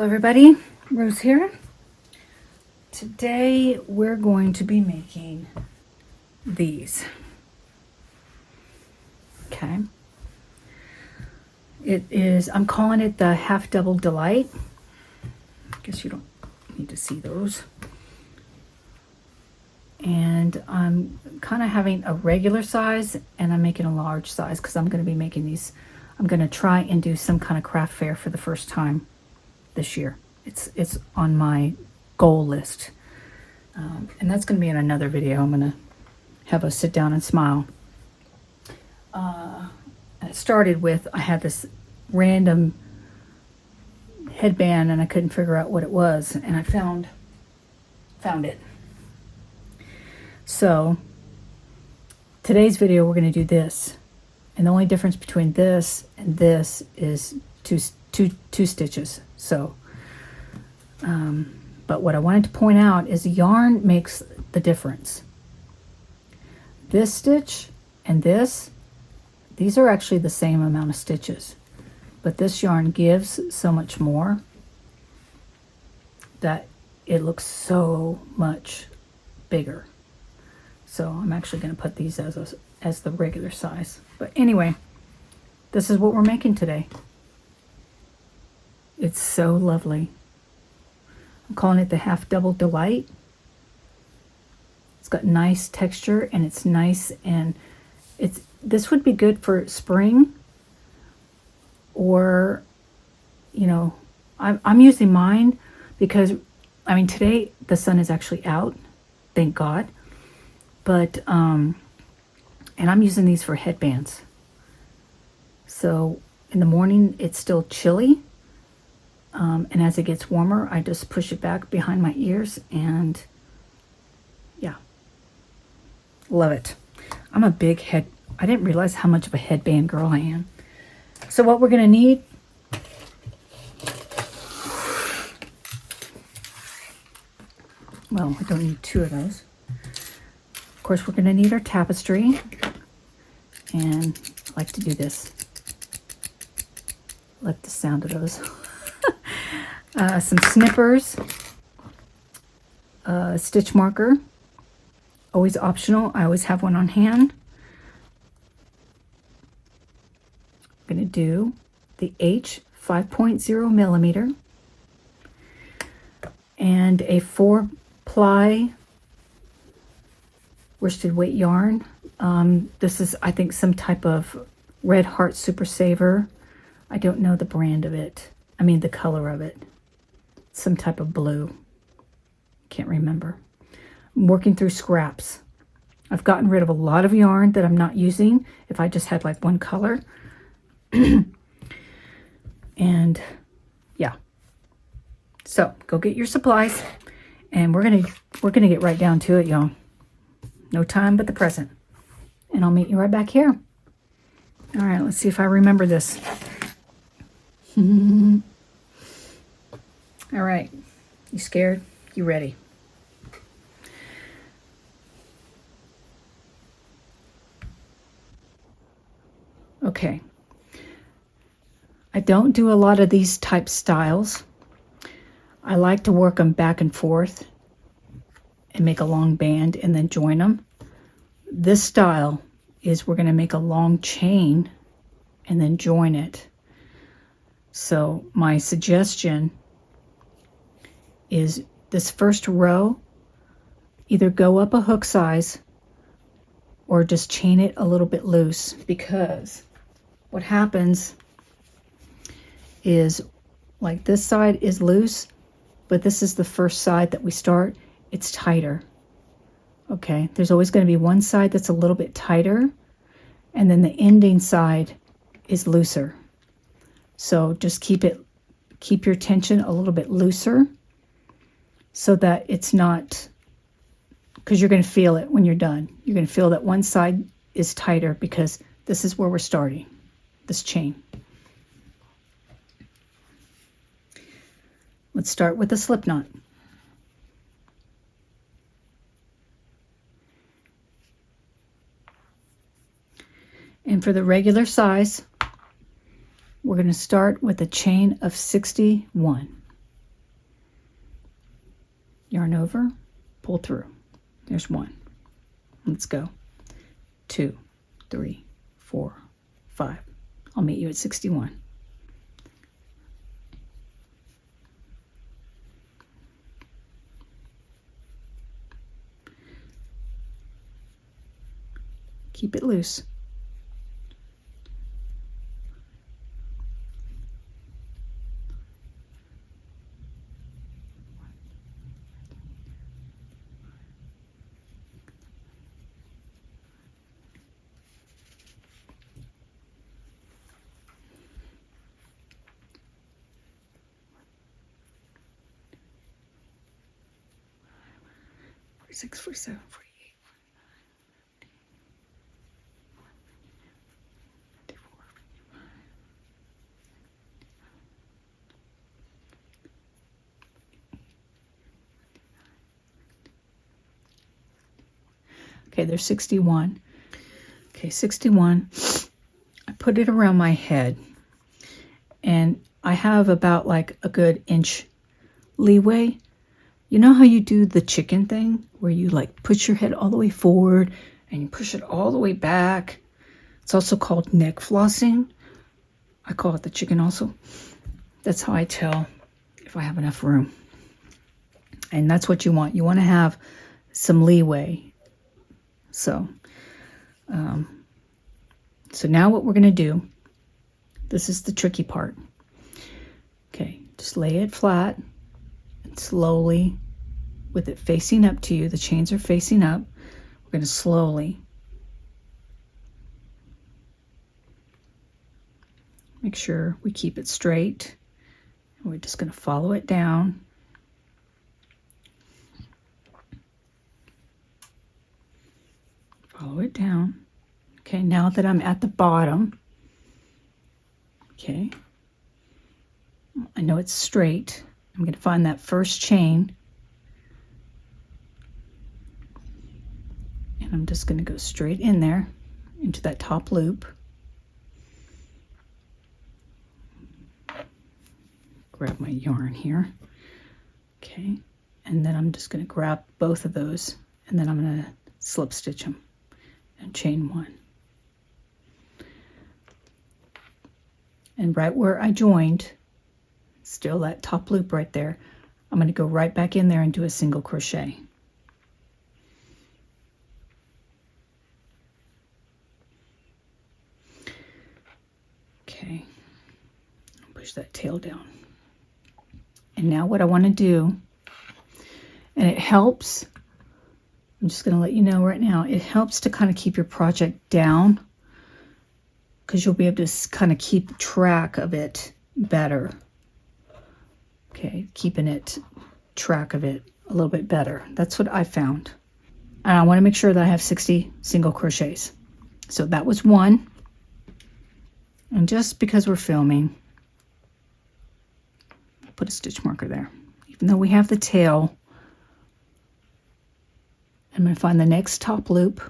Hello everybody, Rose here. Today we're going to be making these. Okay. It is, I'm calling it the half double delight. I guess you don't need to see those. And I'm kind of having a regular size and I'm making a large size because I'm going to be making these. I'm going to try and do some kind of craft fair for the first time this year. It's on my goal list. And that's going to be in another video. I'm going to have a sit down and smile. It started with, I had this random headband and I couldn't figure out what it was. And I found it. So today's video, we're going to do this. And the only difference between this and this is two stitches. So, but what I wanted to point out is yarn makes the difference. This stitch and these are actually the same amount of stitches, but this yarn gives so much more that it looks so much bigger. So I'm actually going to put these as the regular size. But anyway, this is what we're making today. It's so lovely. I'm calling it the half double delight. It's got nice texture and it's nice, and this would be good for spring, or I'm using mine because I mean today the sun is actually out, thank God. But and I'm using these for headbands. So in the morning it's still chilly. And as it gets warmer, I just push it back behind my ears and yeah, love it. I'm a big I didn't realize how much of a headband girl I am. So what we're going to need, well, we don't need two of those. Of course, we're going to need our tapestry, and I like to do this. I like the sound of those. Some snippers, stitch marker, always optional. I always have one on hand. I'm going to do the H 5.0 millimeter and a 4-ply worsted weight yarn. This is, I think, some type of Red Heart Super Saver. I don't know the brand of it. I mean the color of it. Some type of blue. Can't remember. I'm working through scraps. I've gotten rid of a lot of yarn that I'm not using if I just had like one color. And yeah. So go get your supplies and we're gonna get right down to it, y'all. No time but the present. And I'll meet you right back here. All right, let's see if I remember this. All right, you scared? You ready? Okay. I don't do a lot of these type styles. I like to work them back and forth and make a long band and then join them. This style is we're going to make a long chain and then join it. So my suggestion is this first row, either go up a hook size or just chain it a little bit loose, because what happens is like this side is loose, but this is the first side that we start, it's tighter. Okay, there's always going to be one side that's a little bit tighter and then the ending side is looser. So just keep your tension a little bit looser so that it's not, because you're going to feel it when you're done. You're going to feel that one side is tighter because this is where we're starting, this chain. Let's start with a slip knot. And for the regular size, we're going to start with a chain of 61. yarn over, pull through. There's 1. Let's go. 2, 3, 4, 5. I'll meet you at 61. Keep it loose. Six, 47, 48. Okay, there's 61. Okay, 61. I put it around my head, and I have about like a good inch leeway. You know how you do the chicken thing where you like push your head all the way forward and you push it all the way back? It's also called neck flossing. I call it the chicken also. That's how I tell if I have enough room. And that's what you want. You want to have some leeway. So now what we're going to do, this is the tricky part. Okay, just lay it flat and slowly, with it facing up to you, the chains are facing up, we're going to slowly make sure we keep it straight. And we're just going to follow it down. Follow it down. Okay, now that I'm at the bottom, okay, I know it's straight. I'm going to find that first chain, and I'm just going to go straight in there into that top loop. Grab my yarn here. Okay, and then I'm just going to grab both of those, and then I'm going to slip stitch them and chain 1. And right where I joined, still that top loop right there, I'm going to go right back in there and do a single crochet. Okay, push that tail down. And now what I want to do, and it helps, I'm just going to let you know right now, it helps to kind of keep your project down, because you'll be able to kind of keep track of it better. Okay, keeping it track of it a little bit better. That's what I found. And I want to make sure that I have 60 single crochets. So that was 1. And just because we're filming, I'll put a stitch marker there. Even though we have the tail, I'm going to find the next top loop.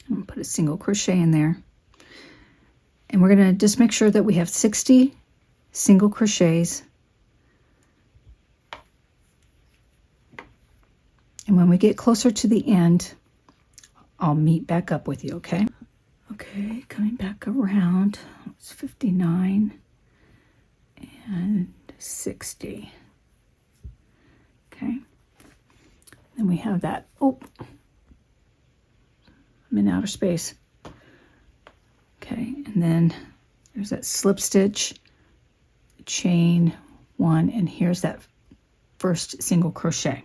I'm going to put a single crochet in there. And we're going to just make sure that we have 60 single crochets. And when we get closer to the end, I'll meet back up with you, okay? Okay, coming back around. It's 59 and 60. Okay. Then we have that, oh, I'm in outer space. Okay, and then there's that slip stitch, chain 1, and here's that first single crochet.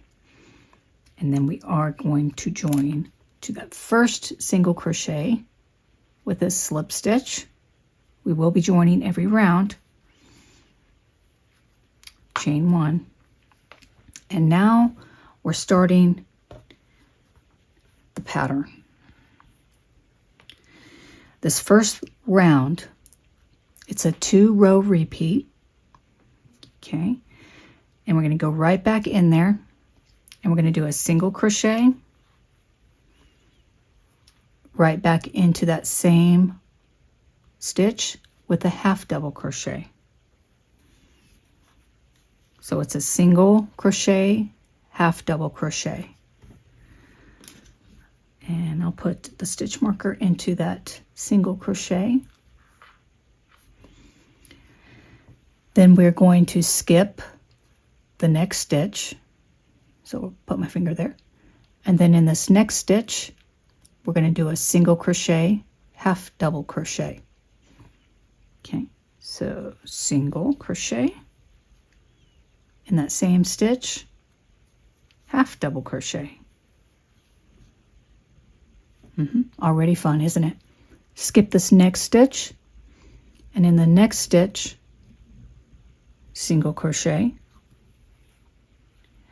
And then we are going to join to that first single crochet with a slip stitch. We will be joining every round. Chain 1. And now we're starting the pattern. This first round, it's a 2-row repeat. Okay, and we're going to go right back in there, and we're going to do a single crochet right back into that same stitch with a half double crochet. So it's a single crochet, half double crochet. And I'll put the stitch marker into that single crochet. Then we're going to skip the next stitch. So I'll put my finger there. And then in this next stitch, we're going to do a single crochet, half double crochet. Okay, so single crochet in that same stitch, half double crochet. Already fun, isn't it? Skip this next stitch, and in the next stitch, single crochet,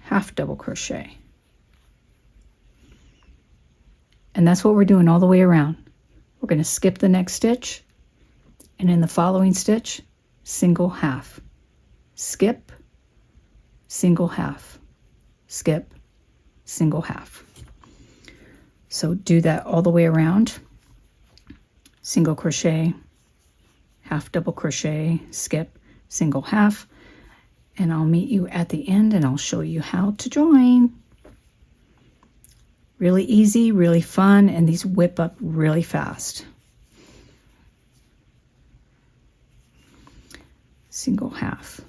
half double crochet. And that's what we're doing all the way around. We're going to skip the next stitch, and in the following stitch, single half, skip, single half, skip, single half. So do that all the way around. Single crochet, half double crochet, skip, single half, and I'll meet you at the end and I'll show you how to join. Really easy, really fun, and these whip up really fast. Single half.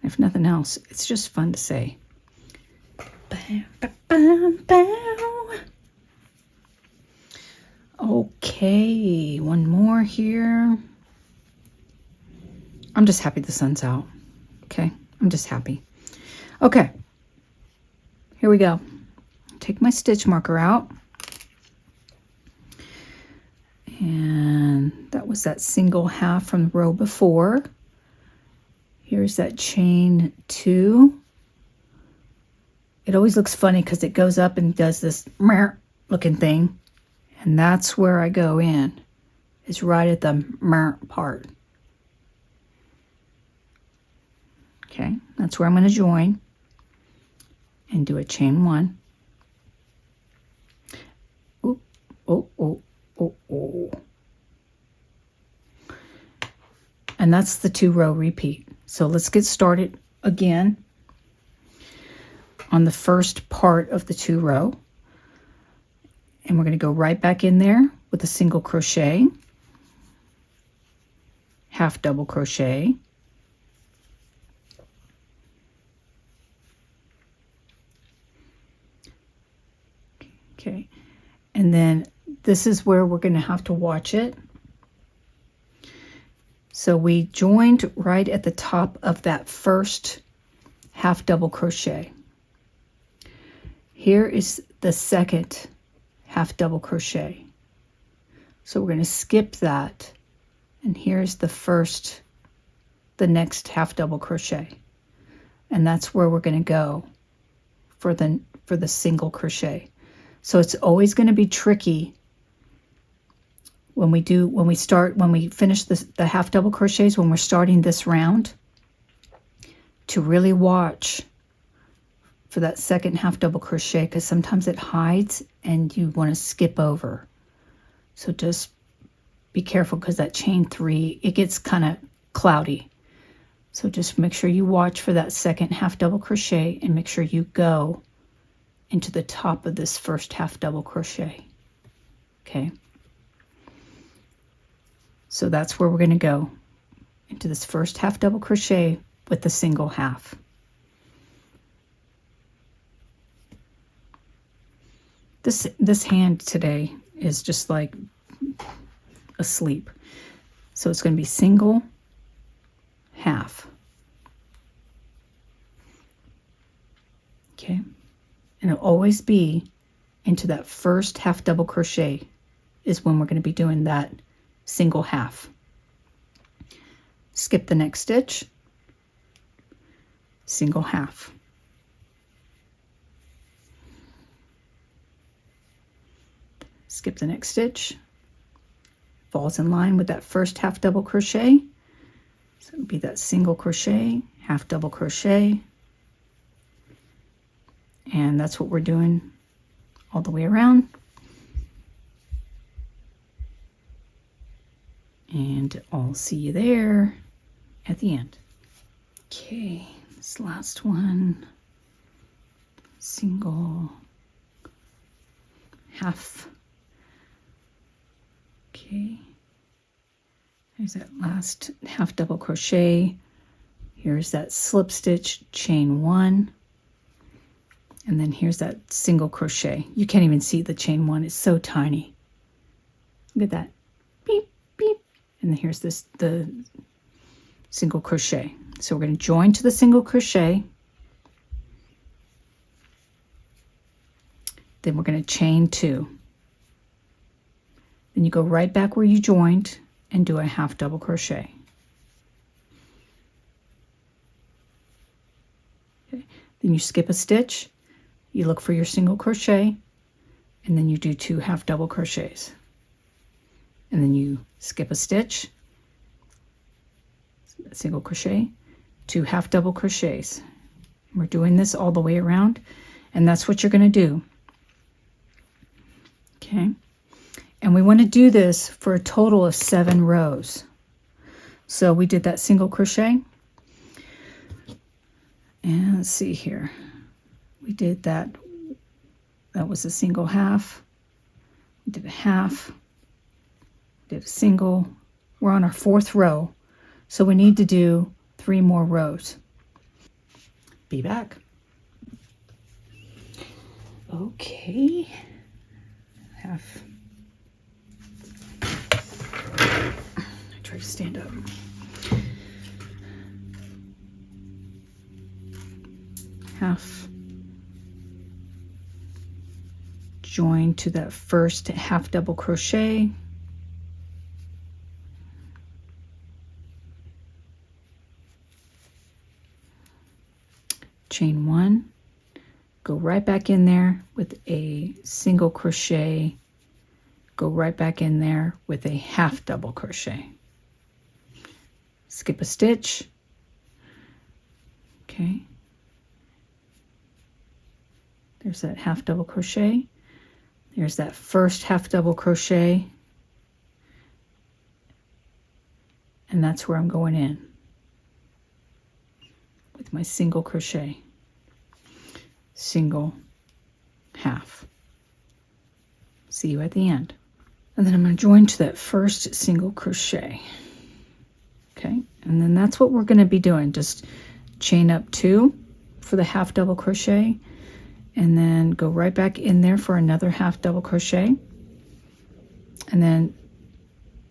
If nothing else, it's just fun to say. Bow, bow, bow, bow. Okay, one more here. I'm just happy the sun's out. Okay, I'm just happy. Okay, here we go. Take my stitch marker out. And that was that single half from the row before. Here's that chain 2. It always looks funny because it goes up and does this looking thing. And that's where I go in. It's right at the part. Okay, that's where I'm going to join. And do a chain 1. Oop, oh, oh, oh, oh. And that's the 2-row repeat. So let's get started again on the first part of the 2-row. And we're going to go right back in there with a single crochet, half double crochet, okay, and then this is where we're going to have to watch it. So we joined right at the top of that first half double crochet. Here is the second half double crochet. So we're going to skip that, and here's the next half double crochet, and that's where we're going to go for the single crochet. So it's always going to be tricky when we finish the half double crochets, when we're starting this round, to really watch for that second half double crochet, because sometimes it hides and you want to skip over. So just be careful, because that chain 3, it gets kind of cloudy. So just make sure you watch for that second half double crochet and make sure you go into the top of this first half double crochet. Okay. So that's where we're going to go, into this first half double crochet with the single half. This hand today is just like asleep. So it's going to be single, half. Okay. And it'll always be into that first half double crochet is when we're going to be doing that single half. Skip the next stitch, single half. Skip the next stitch, falls in line with that first half double crochet. So it would be that single crochet, half double crochet, and that's what we're doing all the way around. And I'll see you there at the end. Okay, this last one, single, half. Okay, there's that last half double crochet. Here's that slip stitch, chain 1, and then here's that single crochet. You can't even see the chain 1, it's so tiny. Look at that, beep, beep. And then here's the single crochet. So we're going to join to the single crochet. Then we're going to chain 2. Then you go right back where you joined and do a half double crochet. Okay. Then you skip a stitch, you look for your single crochet, and then you do 2 half double crochets. And then you skip a stitch, single crochet, 2 half double crochets. We're doing this all the way around, and that's what you're going to do. Okay, and we want to do this for a total of 7 rows. So we did that single crochet, and let's see here, we did that was a single half, we did a half, did a single. We're on our 4th row, so we need to do 3 more rows. Be back. Okay, half. I try to stand up. Half. Join to that first half double crochet. Chain 1, go right back in there with a single crochet, go right back in there with a half double crochet, skip a stitch. Okay, there's that half double crochet, there's that first half double crochet, and that's where I'm going in with my single crochet, single, half. See you at the end. And then I'm going to join to that first single crochet. Okay, and then that's what we're going to be doing. Just chain up 2 for the half double crochet, and then go right back in there for another half double crochet, and then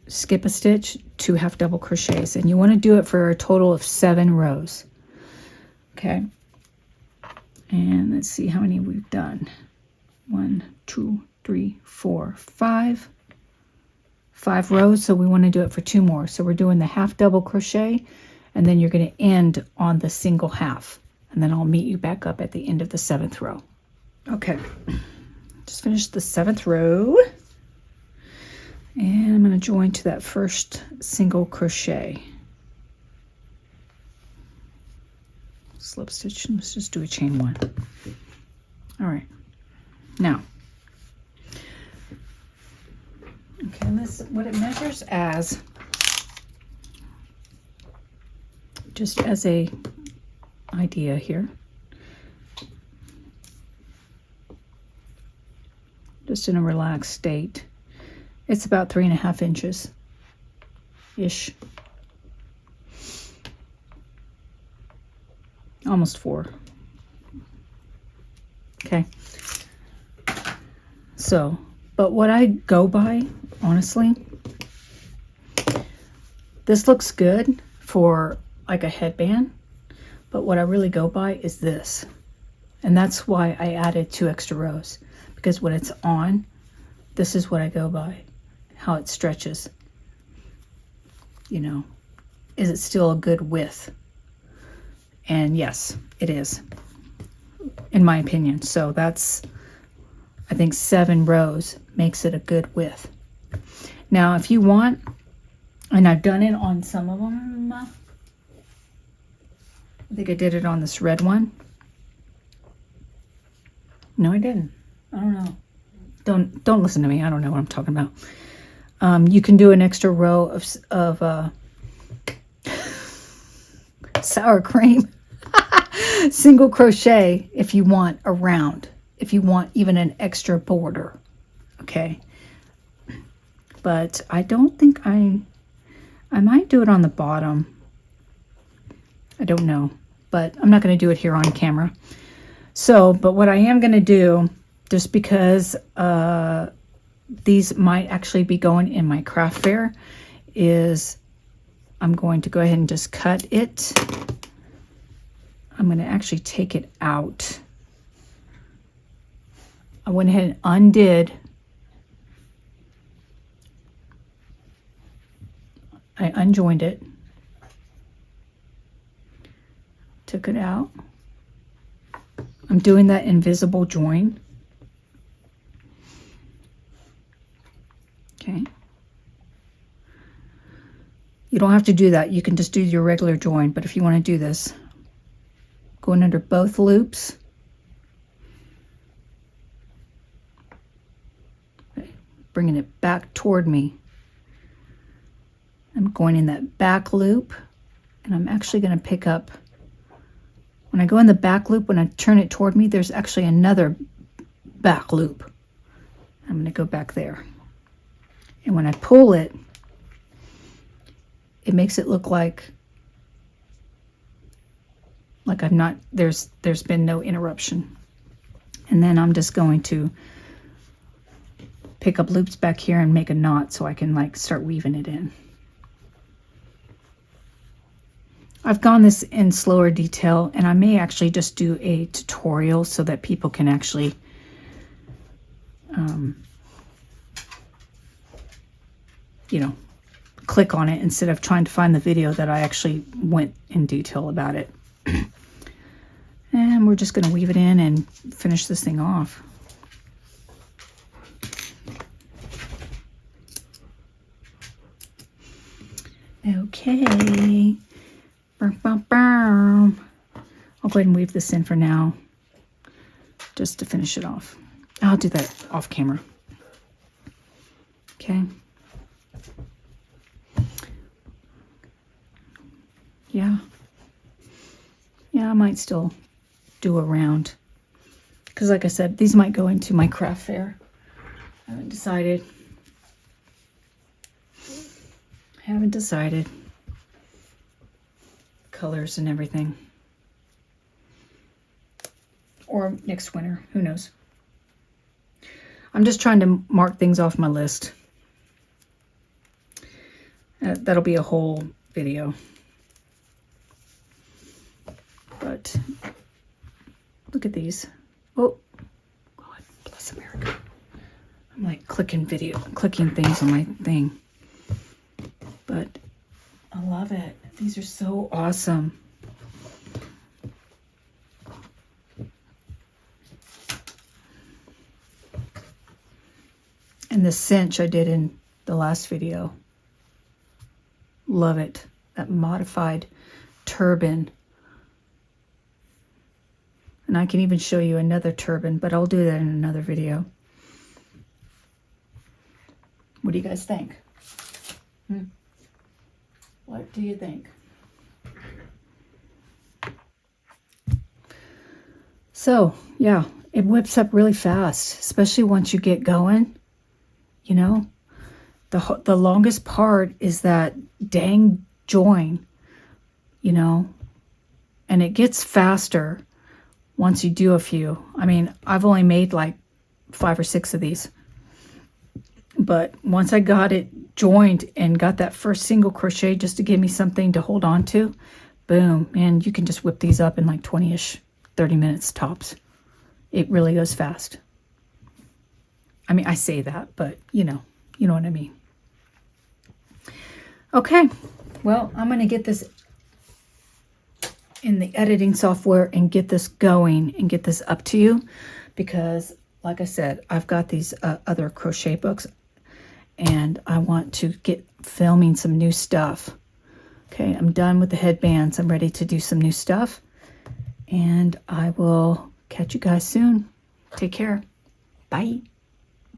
skip a stitch, 2 half double crochets, and you want to do it for a total of 7 rows. Okay, and let's see how many we've done. 1, 2, 3, 4, 5. 5 rows, so we want to do it for 2 more. So we're doing the half double crochet, and then you're going to end on the single half, and then I'll meet you back up at the end of the 7th row. Okay, just finished the 7th row, and I'm going to join to that first single crochet. Slip stitch, let's just do a chain 1. All right, now, okay, this what it measures as, just as a idea here, just in a relaxed state, it's about 3.5 inches ish. Almost 4. Okay. So, but what I go by, honestly, this looks good for like a headband, but what I really go by is this. And that's why I added 2 extra rows, because when it's on, this is what I go by, how it stretches. You know, is it still a good width? And yes, it is, in my opinion. So that's, I think 7 rows makes it a good width. Now, if you want, and I've done it on some of them, I think I did it on this red one. No, I didn't. I don't know. Don't listen to me. I don't know what I'm talking about. sour cream. Single crochet if you want a round, if you want even an extra border. Okay. But I don't think I might do it on the bottom. I don't know, but I'm not going to do it here on camera. So, but what I am going to do, just because these might actually be going in my craft fair, is I'm going to go ahead and just cut it. I'm going to actually take it out. I went ahead and undid. I unjoined it. Took it out. I'm doing that invisible join. Okay. You don't have to do that. You can just do your regular join, but if you want to do this, going under both loops. Okay. Bringing it back toward me. I'm going in that back loop, and I'm actually going to pick up, when I go in the back loop, when I turn it toward me, there's actually another back loop. I'm going to go back there. And when I pull it, it makes it look like I'm not, there's been no interruption. And then I'm just going to pick up loops back here and make a knot so I can like start weaving it in. I've gone this in slower detail, and I may actually just do a tutorial so that people can actually you know, click on it instead of trying to find the video that I actually went in detail about it. And we're just going to weave it in and finish this thing off. Okay. I'll go ahead and weave this in for now, just to finish it off. I'll do that off camera. Okay. Yeah. Yeah, I might still do a round. Because like I said, these might go into my craft fair. I haven't decided. Colors and everything. Or next winter, who knows. I'm just trying to mark things off my list. That'll be a whole video. But look at these. Oh, God bless America. I'm like clicking things on my thing. But I love it. These are so awesome. And the cinch I did in the last video. Love it. That modified turban. And I can even show you another turban, but I'll do that in another video. What do you guys think? What do you think? So, yeah, it whips up really fast, especially once you get going. You know, the longest part is that dang join, you know, and it gets faster once you do a few. I mean, I've only made like 5 or 6 of these. But once I got it joined and got that first single crochet just to give me something to hold on to, boom, man, you can just whip these up in like 20-ish, 30 minutes tops. It really goes fast. I mean, I say that, but you know what I mean. Okay, well, I'm going to get this in the editing software and get this going and get this up to you, because like I said, I've got these other crochet books and I want to get filming some new stuff. Okay, I'm done with the headbands. I'm ready to do some new stuff, and I will catch you guys soon. Take care. Bye.